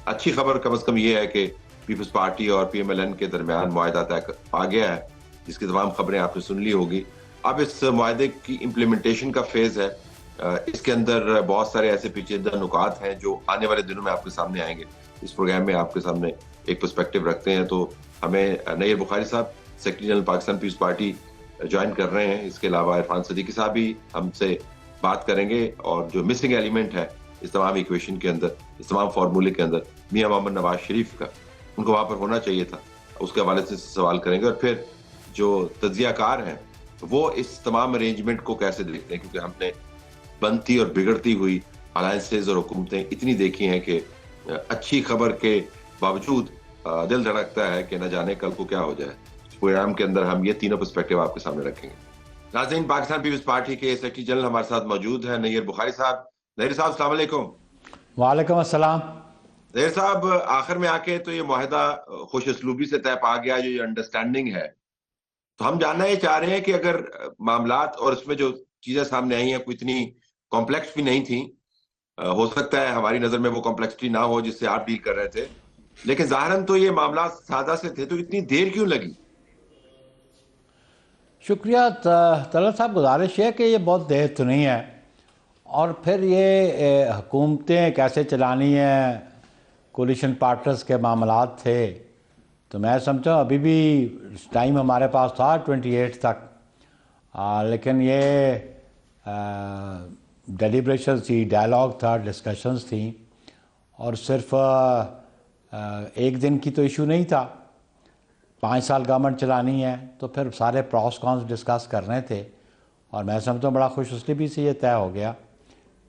اچھی خبر کم از کم یہ ہے کہ پیپلز پارٹی اور پی ایم ایل این کے درمیان معاہدہ طے آ گیا ہے، جس کی تمام خبریں آپ نے سن لی ہوگی. اب اس معاہدے کی امپلیمنٹیشن کا فیز ہے. اس کے اندر بہت سارے ایسے پیچیدہ نکات ہیں جو آنے والے دنوں میں آپ کے سامنے آئیں گے. اس پروگرام میں آپ کے سامنے ایک پرسپیکٹو رکھتے ہیں. تو ہمیں نیر بخاری صاحب secretary general Pakistan peoples party join کر رہے ہیں. اس کے علاوہ عرفان صدیقی صاحب بھی ہم سے بات کریں گے، اور جو مسنگ ایلیمنٹ ہے اس تمام ایکویشن کے اندر، اس تمام فارمولے کے اندر، میاں محمد نواز شریف کا، ان کو وہاں پر ہونا چاہیے تھا، اس کے حوالے سے سوال کریں گے. اور پھر جو تجزیہ کار ہیں وہ اس تمام ارینجمنٹ کو کیسے دیکھتے ہیں، کیونکہ ہم نے بنتی اور بگڑتی ہوئی الائنسز اور حکومتیں اتنی دیکھی ہیں کہ اچھی خبر کے باوجود دل دھڑکتا ہے کہ نہ جانے کل کو کیا ہو جائے. اس پروگرام کے اندر ہم یہ تینوں پرسپیکٹو آپ کے سامنے رکھیں گے. ناظرین، پاکستان پیپلز پارٹی کے سیکرٹری جنرل ہمارے ساتھ موجود ہیں نیر بخاری صاحب. نیر صاحب السلام علیکم. وعلیکم السلام. نیر صاحب، آخر میں آ کے تو یہ معاہدہ خوش اسلوبی سے طے پا گیا، جو یہ انڈرسٹینڈنگ ہے. تو ہم جاننا یہ چاہ رہے ہیں کہ اگر معاملات اور اس میں جو چیزیں سامنے آئی ہیں کوئی اتنی کمپلیکس بھی نہیں تھیں، ہو سکتا ہے ہماری نظر میں وہ کمپلیکسٹی نہ ہو جس سے آپ ڈیل کر رہے تھے، لیکن ظاہراً تو یہ معاملات سادہ سے تھے، تو اتنی دیر کیوں لگی؟ شکریہ طلعت صاحب. گزارش ہے کہ یہ بہت دیر تو نہیں ہے، اور پھر یہ حکومتیں کیسے چلانی ہیں، کولیشن پارٹنرز کے معاملات تھے. تو میں سمجھتا ہوں ابھی بھی ٹائم ہمارے پاس تھا 28 تک، لیکن یہ ڈیلیبریشنز تھی، ڈائلاگ تھا، ڈسکشنز تھیں، اور صرف ایک دن کی تو ایشو نہیں تھا. 5 سال گورنمنٹ چلانی ہے تو پھر سارے پروس کونس ڈسکس کرنے تھے، اور میں سمجھتا ہوں بڑا خوش اسلوبی سے یہ طے ہو گیا،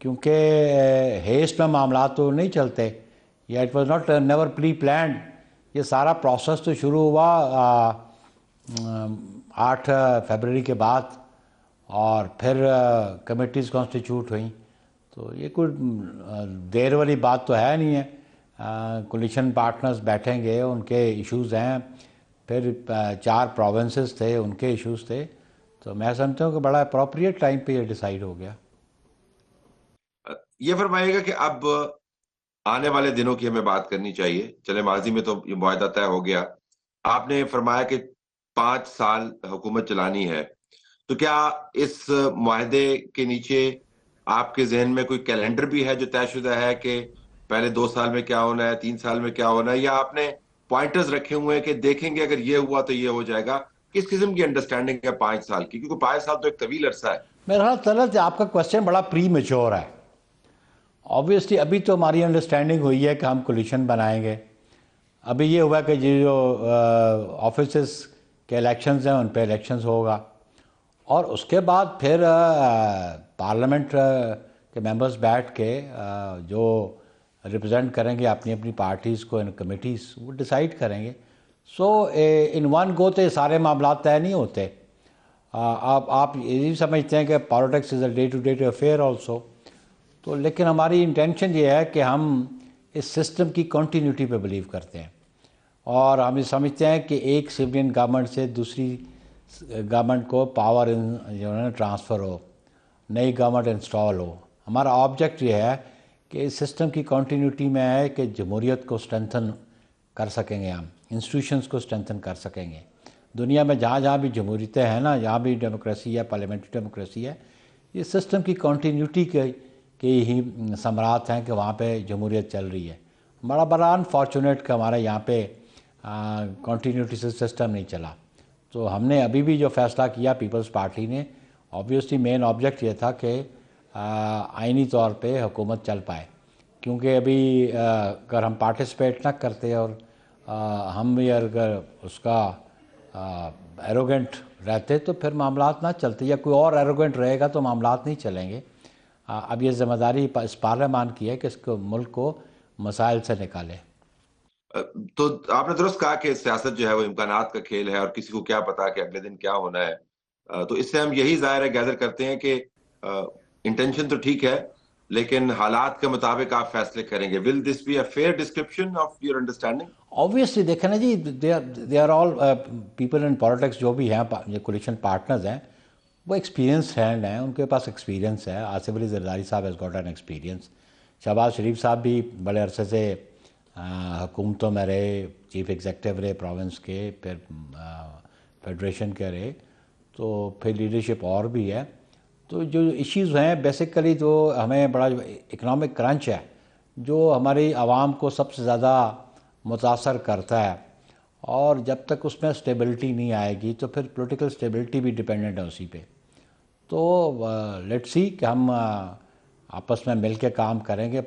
کیونکہ ہیسٹ میں معاملات تو نہیں چلتے. یا it was not never preplanned. یہ سارا پروسیس تو شروع ہوا 8 فیبرری کے بعد، اور پھر کمیٹیز کانسٹیچیوٹ ہوئیں. تو یہ کوئی دیر والی بات تو ہے نہیں ہے. کولیشن پارٹنرز بیٹھیں گے، ان کے ایشوز ہیں، پھر 4 پروونسز تھے، ان کے ایشوز تھے. تو میں سمجھتا ہوں کہ بڑا اپروپریٹ ٹائم پہ یہ ڈیسائیڈ ہو گیا. یہ فرمائے گا کہ اب آنے والے دنوں کی ہمیں بات کرنی چاہیے. چلے ماضی میں تو یہ معاہدہ طے ہو گیا. آپ نے فرمایا کہ 5 سال حکومت چلانی ہے. تو کیا اس معاہدے کے نیچے آپ کے ذہن میں کوئی کیلنڈر بھی ہے جو طے شدہ ہے کہ پہلے 2 سال میں کیا ہونا ہے، 3 سال میں کیا ہونا ہے، یا آپ نے پوائنٹرز رکھے ہوئے ہیں کہ دیکھیں گے اگر یہ ہوا تو یہ ہو جائے گا؟ کس قسم کی انڈرسٹینڈنگ ہے 5 سال کی؟ کیونکہ 5 سال تو ایک طویل عرصہ ہے. میرا خیال طلعت آپ کا کوشچن بڑا پری میچور ہے. آبویسلی ابھی تو ہماری انڈرسٹینڈنگ ہوئی ہے کہ ہم کولیشن بنائیں گے. ابھی یہ ہوا کہ جو آفیسز کے الیکشنز ہیں ان پہ الیکشنز ہوگا، اور اس کے بعد پھر پارلیمنٹ کے ممبرز بیٹھ کے جو ریپرزینٹ کریں گے اپنی اپنی پارٹیز کو ان کمیٹیز، وہ ڈیسائیڈ کریں گے. سو ان ون گو تو سارے معاملات طے نہیں ہوتے. آپ یہ سمجھتے ہیں کہ politics is a day to day affair also. تو لیکن ہماری انٹینشن یہ ہے کہ ہم اس سسٹم کی کنٹینیوٹی پہ بلیو کرتے ہیں، اور ہم یہ سمجھتے ہیں کہ ایک سویلین گورنمنٹ سے دوسری گورنمنٹ کو پاور جو ہے ٹرانسفر ہو، نئی گورنمنٹ انسٹال ہو. ہمارا آبجیکٹ یہ ہے کہ اس سسٹم کی کنٹینیوٹی میں ہے کہ جمہوریت کو اسٹرینتھن کر سکیں گے، ہم انسٹیٹیوشنز کو اسٹرینتھن کر سکیں گے. دنیا میں جہاں جہاں بھی جمہوریتیں ہیں نا، جہاں بھی ڈیموکریسی ہے، پارلیمنٹری ڈیموکریسی ہے، یہ سسٹم کی کنٹینیوٹی کے ہی ثمرات ہیں کہ وہاں پہ جمہوریت چل رہی ہے. بڑا انفارچونیٹ کہ ہمارے یہاں پہ کنٹینیوٹی سے سسٹم نہیں چلا. تو ہم نے ابھی بھی جو فیصلہ کیا پیپلز پارٹی نے، آبویسلی مین آبجیکٹ یہ تھا کہ آئینی طور پہ حکومت چل پائے. کیونکہ ابھی اگر ہم پارٹیسپیٹ نہ کرتے اور ہم بھی اگر اس کا ایروگنٹ رہتے تو پھر معاملات نہ چلتے، یا کوئی اور ایروگنٹ رہے گا تو معاملات نہیں چلیں گے. اب یہ ذمہ داری اس پارلیمان کی ہے کہ اس کو ملک کو مسائل سے نکالے. تو آپ نے درست کہا کہ سیاست جو ہے وہ امکانات کا کھیل ہے، اور کسی کو کیا پتا کہ اگلے دن کیا ہونا ہے. تو اس سے ہم یہی ظاہر ہے گیدر کرتے ہیں کہ انٹینشن تو ٹھیک ہے، لیکن حالات کے مطابق آپ فیصلے کریں گے. Will this be a fair description of your understanding? Obviously دیکھیں نا جی، they are all people in politics جو بھی ہیں، جو کولیشن پارٹنرز ہیں، وہ ایکسپیرینس ہینڈ ہیں، ان کے پاس ایکسپیرینس ہے. آصف علی زرداری صاحب has got an experience. Shahbaz Sharif صاحب بھی بڑے عرصے سے हुकूमतों में रहे, चीफ एग्जेक्टिव रहे प्रोविंस के, फिर फेडरेशन के रहे, तो फिर लीडरशिप और भी है। तो जो इश्यूज़ हैं बेसिकली तो हमें बड़ा इकनॉमिक क्रंच है जो हमारी आवाम को सबसे ज़्यादा मुतासर करता है, और जब तक उसमें स्टेबिलिटी नहीं आएगी तो फिर पॉलिटिकल स्टेबिलिटी भी डिपेंडेंट है उसी पे। तो लेट्स सी कि हम आपस में मिल के काम करेंगे,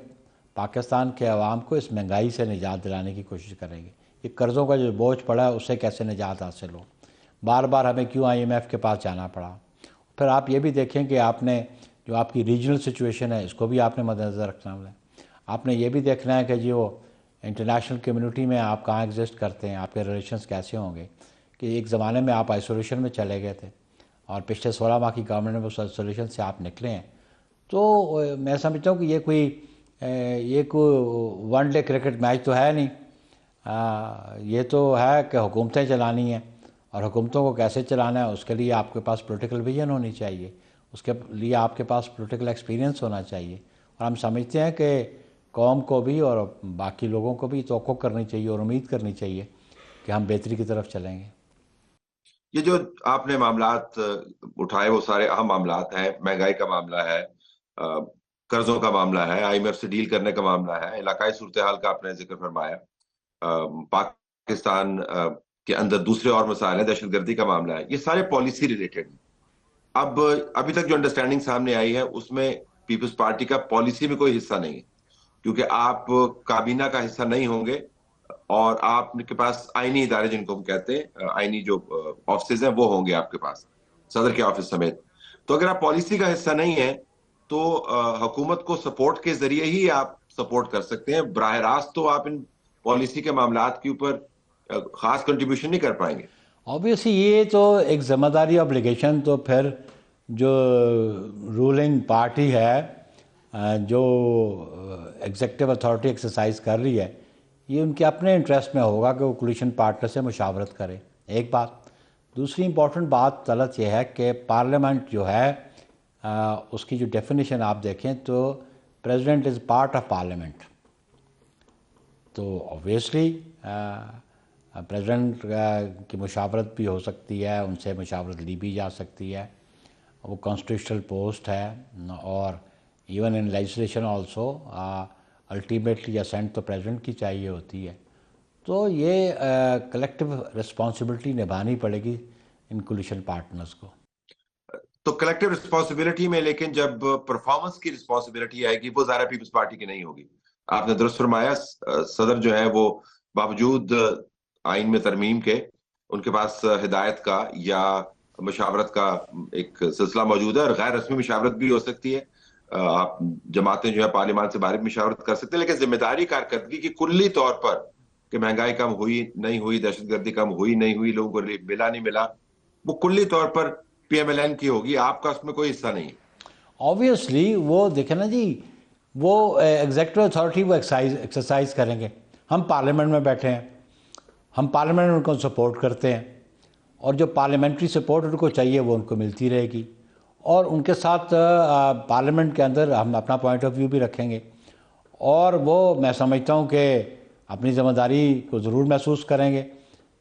पाकिस्तान के अवाम को इस महंगाई से निजात दिलाने की कोशिश करेंगे। ये कर्ज़ों का जो बोझ पड़ा है उससे कैसे निजात हासिल हो, बार बार हमें क्यों IMF के पास जाना पड़ा। फिर आप ये भी देखें कि आपने जो आपकी रीजनल सिचुएशन है इसको भी आपने मद्देनज़र रखना है। आपने ये भी देखना है कि जो इंटरनेशनल कम्युनिटी में आप कहाँ एग्जिस्ट करते हैं, आपके रिलेशंस कैसे होंगे। कि एक ज़माने में आप आइसोलेशन में चले गए थे और पिछले 16 माह की गवर्नमेंट में उस आइसोलेशन से आप निकले हैं। तो मैं समझता हूँ कि ये कोई वन डे क्रिकेट मैच तो है नहीं। ये तो है कि हुकूमतें चलानी हैं, और हुकूमतों को कैसे चलाना है उसके लिए आपके पास पॉलिटिकल विजन होनी चाहिए, उसके लिए आपके पास पॉलिटिकल एक्सपीरियंस होना चाहिए। और हम समझते हैं कि कौम को भी और बाकी लोगों को भी तवक्को करनी चाहिए और उम्मीद करनी चाहिए कि हम बेहतरी की तरफ चलेंगे। ये जो आपने मामलात उठाए वो सारे अहम मामलात हैं। महंगाई का मामला है, कर्जों का मामला है, IMF से डील करने का मामला है, इलाकाई सूरत हाल का आपने जिक्र फरमाया, पाकिस्तान के अंदर दूसरे और मसाइल हैं, दहशतगर्दी का मामला है। ये सारे पॉलिसी रिलेटेड। अब अभी तक जो अंडरस्टैंडिंग सामने आई है उसमें पीपल्स पार्टी का पॉलिसी में कोई हिस्सा नहीं है, क्योंकि आप काबीना का हिस्सा नहीं होंगे और आपके पास आईनी इदारे जिनको हम कहते हैं, आईनी जो ऑफिस हैं वो होंगे आपके पास, सदर के ऑफिस समेत। तो अगर आप पॉलिसी का हिस्सा नहीं है तो हुकूमत को सपोर्ट के जरिए ही आप सपोर्ट कर सकते हैं। बराह रास्त तो आप इन पॉलिसी के मामलात के ऊपर खास कंट्रीब्यूशन नहीं कर पाएंगे। ऑब्वियसली ये तो एक ज़िम्मेदारी ऑब्लिगेशन तो फिर जो रूलिंग पार्टी है, जो एग्जेक्टिव अथॉरिटी एक्सरसाइज कर रही है, ये उनके अपने इंटरेस्ट में होगा कि वो कोलिशन पार्टनर से मुशावरत करें, एक बात। दूसरी इम्पॉर्टेंट बात गलत यह है कि पार्लियामेंट जो है उसकी जो डेफिनेशन आप देखें तो president is part of parliament. तो ऑब्वियसली प्रेसिडेंट की मुशावरत भी हो सकती है, उनसे मुशावरत ली भी जा सकती है, वो कॉन्स्टिट्यूशनल पोस्ट है। और even in legislation also ultimately assent तो प्रेसिडेंट की चाहिए होती है। तो ये कलेक्टिव रिस्पॉन्सिबिलिटी निभानी पड़ेगी इन कोलिशन पार्टनर्स को। तो कलेक्टिव रिस्पॉन्सिबिलिटी में लेकिन जब परफॉर्मेंस की रिस्पॉन्सिबिलिटी आएगी वो ज़ाहिर पीपल्स पार्टी की नहीं होगी। आपने दुरुस्त फरमाया, सदर जो है वो बावजूद आइन में तरमीम के उनके पास हिदायत का या मशावरत का एक सिलसिला मौजूद है, और गैर रस्मी मशावरत भी हो सकती है। आप जमातें जो है पार्लियामान से बाहर मशावरत कर सकते हैं, लेकिन जिम्मेदारी कारकर्दगी की कुल्ली तौर पर कि महंगाई कम हुई नहीं हुई, दहशतगर्दी कम हुई नहीं हुई, लोगों को रिलीफ मिला नहीं मिला, वो कुल्ली तौर पर PMLN की होगी, आपका उसमें कोई हिस्सा नहीं है। ऑब्वियसली वो देखें ना जी, वो एग्जेक्टिव अथॉरिटी वो एक्सरसाइज करेंगे। हम पार्लियामेंट में बैठे हैं, हम पार्लियामेंट में उनको सपोर्ट करते हैं, और जो पार्लियामेंट्री सपोर्ट उनको चाहिए वो उनको मिलती रहेगी, और उनके साथ पार्लियामेंट के अंदर हम अपना पॉइंट ऑफ व्यू भी रखेंगे, और वो मैं समझता हूँ कि अपनी ज़िम्मेदारी को ज़रूर महसूस करेंगे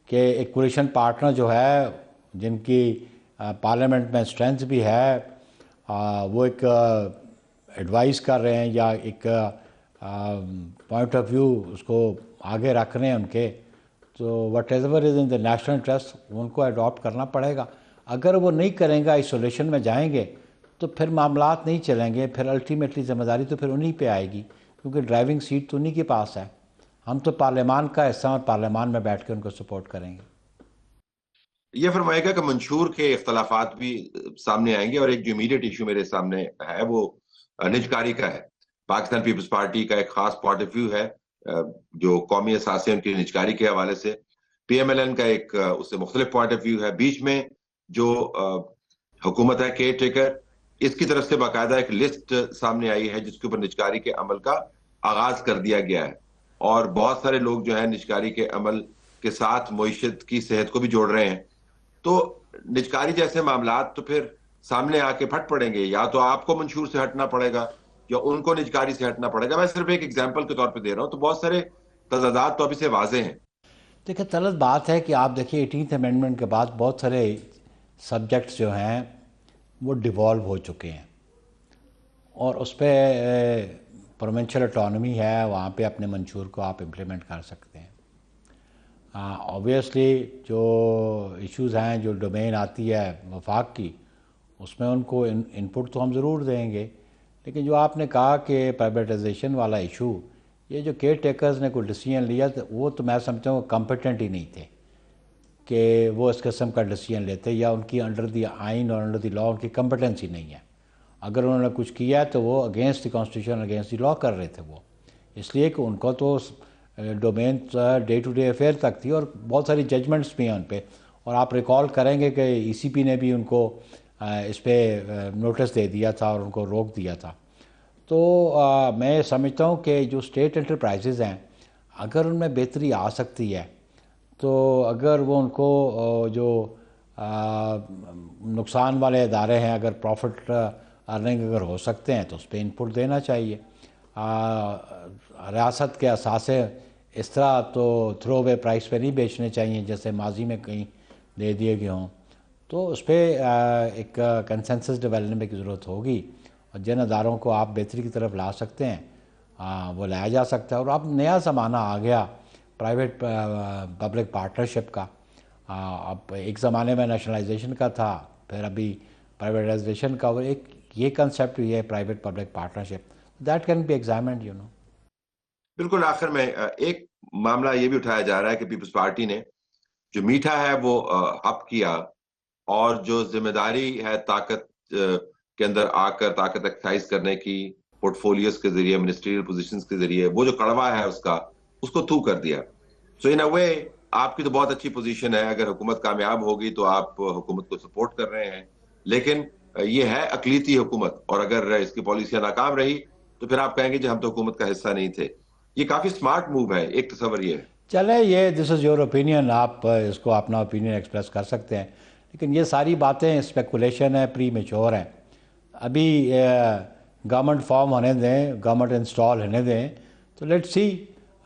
कि एक कोलिशन पार्टनर जो है जिनकी पार्लियामेंट में स्ट्रेंथ भी है, वो एक एडवाइस कर रहे हैं या एक पॉइंट ऑफ व्यू उसको आगे रख रहे हैं उनके, तो what ever is in the national interest उनको अडॉप्ट करना पड़ेगा। अगर वो नहीं करेंगे, आइसोलेशन में जाएंगे, तो फिर मामलात नहीं चलेंगे, फिर अल्टीमेटली ज़िम्मेदारी तो फिर उन्हीं पे आएगी, क्योंकि ड्राइविंग सीट तो उन्हीं के पास है। हम तो पार्लियामान का हिस्सा और पार्लियामान में बैठ के उनको सपोर्ट करेंगे। ये फरमाएगा कि मंशूर के इख्तलाफात भी सामने आएंगे, और एक जो इमीडिएट इशू मेरे सामने है वो निजकारी का है। पाकिस्तान पीपल्स पार्टी का एक खास पॉइंट ऑफ व्यू है जो कौमी असासे उनकी निजकारी के हवाले से। PMLN का एक उससे मुख्तलिफ पॉइंट ऑफ व्यू है। बीच में जो हुकूमत है केयर टेकर, इसकी तरफ से बाकायदा एक लिस्ट सामने आई है जिसके ऊपर निजकारी के अमल का आगाज कर दिया गया है, और बहुत सारे लोग जो है निजकारी के अमल के साथ मईशत की सेहत को भी जोड़ रहे हैं। तो निजकारी जैसे मामलात तो फिर सामने आके फट पड़ेंगे, या तो आपको मंशूर से हटना पड़ेगा या उनको निजकारी से हटना पड़ेगा। मैं सिर्फ एक एग्जांपल के तौर पे दे रहा हूं। तो बहुत सारे तजादात तो अभी से वाजे हैं। देखिए तलत बात है कि आप देखिए 18th अमेंडमेंट के बाद बहुत सारे सब्जेक्ट्स जो हैं वो डिवॉल्व हो चुके हैं और उस पर प्रोविंशियल ऑटोनमी है, वहाँ पे अपने मंशूर को आप इम्प्लीमेंट कर सकते हैं। ऑब्वियसली जो इश्यूज़ हैं, जो डोमेन आती है वफाक की, उसमें उनको इनपुट तो हम ज़रूर देंगे, लेकिन जो आपने कहा कि प्राइवेटाइजेशन वाला इशू, ये जो केयर टेकर्स ने कोई डिसीजन लिया तो वो तो मैं समझता हूँ कॉम्पिटेंट ही नहीं थे कि वो इस किस्म का डिसीजन लेते, या उनकी अंडर द आइन और अंडर द लॉ उनकी कॉम्पिटेंसी नहीं है। अगर उन्होंने कुछ किया है तो वो against the constitution, against the law कर रहे थे वो, इसलिए कि उनको तो domain day to day affair तक थी और बहुत सारी जजमेंट्स भी हैं उन पर। और आप रिकॉल करेंगे कि ईसीपी ने भी उनको इस पर नोटिस दे दिया था और उनको रोक दिया था। तो मैं समझता हूँ कि जो स्टेट एंटरप्राइजेज़ हैं, अगर उनमें बेहतरी आ सकती है तो अगर वो उनको जो नुकसान वाले इदारे हैं, अगर प्रॉफिट अर्निंग अगर हो सकते हैं तो उस पर इनपुट देना चाहिए। रियासत के असासे इस तरह तो थ्रो अवे प्राइस पे नहीं बेचने चाहिए जैसे माजी में कहीं दे दिए गए हों। तो उस पर एक कंसेंसस डेवलपमेंट की ज़रूरत होगी और जिन अदारों को आप बेहतरी की तरफ ला सकते हैं वो लाया जा सकता है। और अब नया ज़माना आ गया प्राइवेट पब्लिक पार्टनरशिप का। अब एक ज़माने में नेशनलाइजेशन का था, फिर अभी प्राइवेटाइजेशन का, और एक ये कंसेप्ट भी है private public partnership, that can be examined you know. बिल्कुल। आखिर में एक मामला ये भी उठाया जा रहा है कि पीपल्स पार्टी ने जो मीठा है वो हब किया, और जो जिम्मेदारी है ताकत के अंदर आकर ताकत एक्सरसाइज करने की पोर्टफोलियोज के जरिए, मिनिस्ट्रियल पोजीशंस के जरिए, वो जो कड़वा है उसको थू कर दिया। सो इन अ वे आपकी तो बहुत अच्छी पोजीशन है, अगर हुकूमत कामयाब होगी तो आप हुकूमत को सपोर्ट कर रहे हैं, लेकिन ये है अकलीती हुकूमत, और अगर इसकी पॉलिसियां नाकाम रही तो फिर आप कहेंगे कि हम तो हुकूमत का हिस्सा नहीं थे। ये काफी स्मार्ट मूव है, एक तस्वर ये है। चले, ये दिस इज़ योर ओपिनियन, आप इसको अपना ओपिनियन एक्सप्रेस कर सकते हैं, लेकिन ये सारी बातें स्पेकुलेशन है, प्री मेच्योर हैं। अभी गवर्नमेंट फॉर्म होने दें, गवर्नमेंट इंस्टॉल होने दें, तो लेट्स सी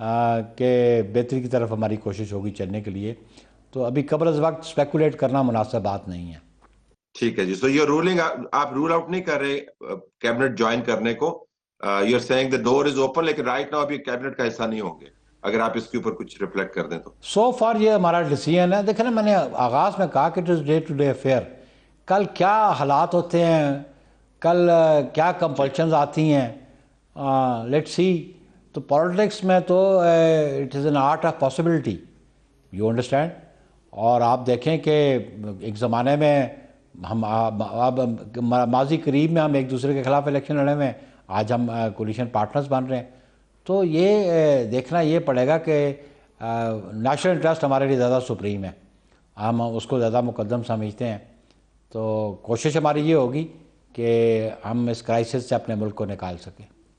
कि बेहतरी की तरफ हमारी कोशिश होगी चलने के लिए। तो अभी कब्ल अज़ वक्त स्पेकुलेट करना मुनासिब बात नहीं है। ठीक है जी। सो ये रूलिंग आप रूल आउट नहीं कर रहे कैबिनेट ज्वाइन करने को, you are saying the door is open, लेकिन राइट नाउ अभी कैबिनेट का हिस्सा नहीं होंगे। अगर आप इसके ऊपर कुछ रिफ्लेक्ट कर दें तो। सो फार ये हमारा डिसीजन है। देखें ना, मैंने आगाज़ में कहा कि it is day to day affair. कल क्या हालात होते हैं, कल क्या कंपल्शंस आती हैं, लेट्स सी। तो पॉलिटिक्स में तो it is an art of possibility, you understand. और आप देखें कि एक ज़माने में हम अब माजी करीब में हम एक दूसरे के ख़िलाफ़ इलेक्शन लड़े हुए हैं, आज हम कोलिशन पार्टनर्स बन रहे हैं। तो ये देखना ये पड़ेगा कि नेशनल इंटरेस्ट हमारे लिए ज़्यादा सुप्रीम है, हम उसको ज़्यादा मुकद्दम समझते हैं। तो कोशिश हमारी ये होगी कि हम इस क्राइसिस से अपने मुल्क को निकाल सकें।